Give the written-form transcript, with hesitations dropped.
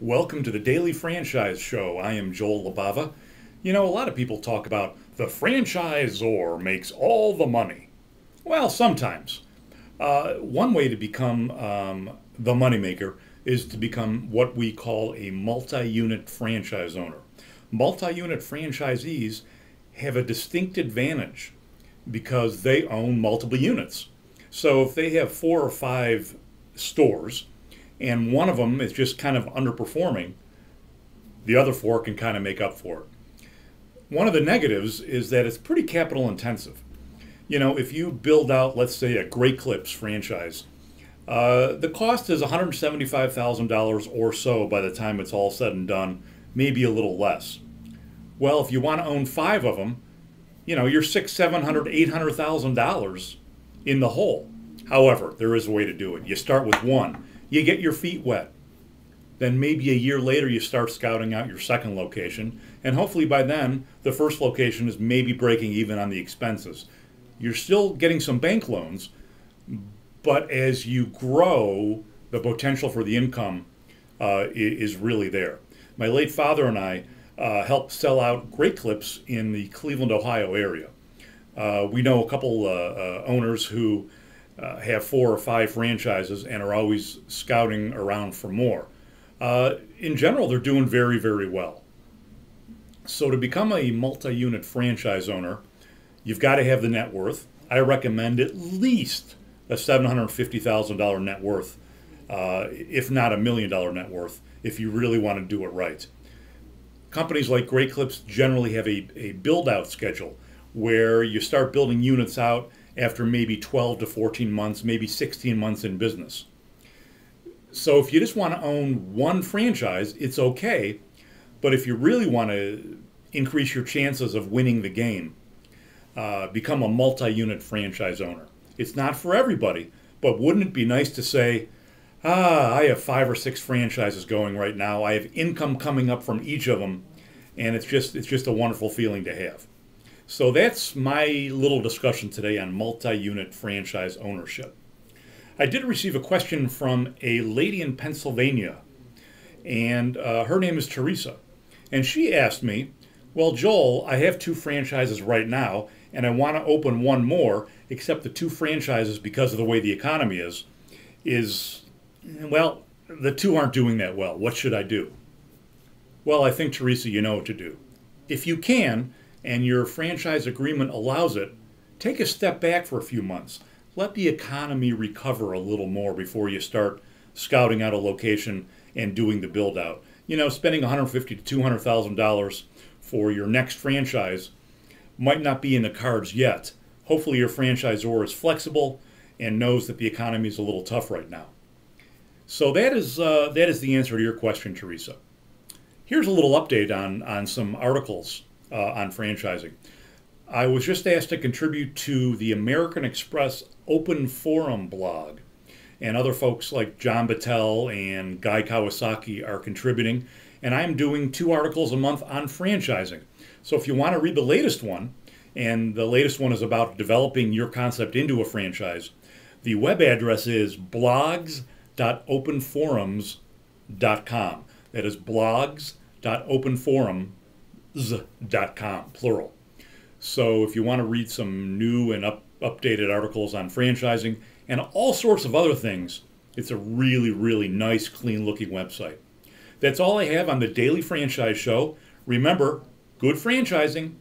Welcome to the Daily Franchise Show. I am Joel Libava. You know, a lot of people talk about the franchisor makes all the money. Well, sometimes. One way to become the moneymaker is to become what we call a multi-unit franchise owner. Multi-unit franchisees have a distinct advantage because they own multiple units. So if they have 4 or 5 stores, and one of them is just kind of underperforming, the other 4 can kind of make up for it. One of the negatives is that it's pretty capital intensive. You know, if you build out, let's say, a Great Clips franchise, the cost is $175,000 or so by the time it's all said and done, maybe a little less. Well, if you want to own 5 of them, you know, you're $600,000, $700,000, $800,000 in the hole. However, there is a way to do it. You start with one. You get your feet wet. Then maybe a year later you start scouting out your second location, and hopefully by then the first location is maybe breaking even on the expenses. You're still getting some bank loans, but as you grow, the potential for the income is really there. My late father and I helped sell out Great Clips in the Cleveland, Ohio area. We know a couple owners who have 4 or 5 franchises and are always scouting around for more. In general, they're doing very, very well. So to become a multi-unit franchise owner, you've got to have the net worth. I recommend at least a $750,000 net worth, if not $1 million net worth, if you really want to do it right. Companies like Great Clips generally have a build-out schedule where you start building units out after maybe 12 to 14 months, maybe 16 months in business. So if you just want to own one franchise, it's okay. But if you really want to increase your chances of winning the game, become a multi-unit franchise owner. It's not for everybody, but wouldn't it be nice to say, I have 5 or 6 franchises going right now. I have income coming up from each of them, and it's just a wonderful feeling to have. So that's my little discussion today on multi-unit franchise ownership. I did receive a question from a lady in Pennsylvania, and her name is Teresa. And she asked me, well, Joel, I have 2 franchises right now, and I want to open one more, except the 2 franchises, because of the way the economy is, well, the 2 aren't doing that well. What should I do? Well, I think, Teresa, you know what to do. If you can, and your franchise agreement allows it, take a step back for a few months. Let the economy recover a little more before you start scouting out a location and doing the build out. You know, spending $150,000 to $200,000 for your next franchise might not be in the cards yet. Hopefully your franchisor is flexible and knows that the economy is a little tough right now. So that is the answer to your question, Teresa. Here's a little update on some articles on franchising. I was just asked to contribute to the American Express Open Forum blog, and other folks like John Battelle and Guy Kawasaki are contributing, and I'm doing 2 articles a month on franchising. So if you want to read the latest one, and the latest one is about developing your concept into a franchise, the web address is blogs.openforums.com. That is blogs.openforums.com, plural. So if you want to read some new and updated articles on franchising and all sorts of other things, it's a really, really nice, clean-looking website. That's all I have on the Daily Franchise Show. Remember, good franchising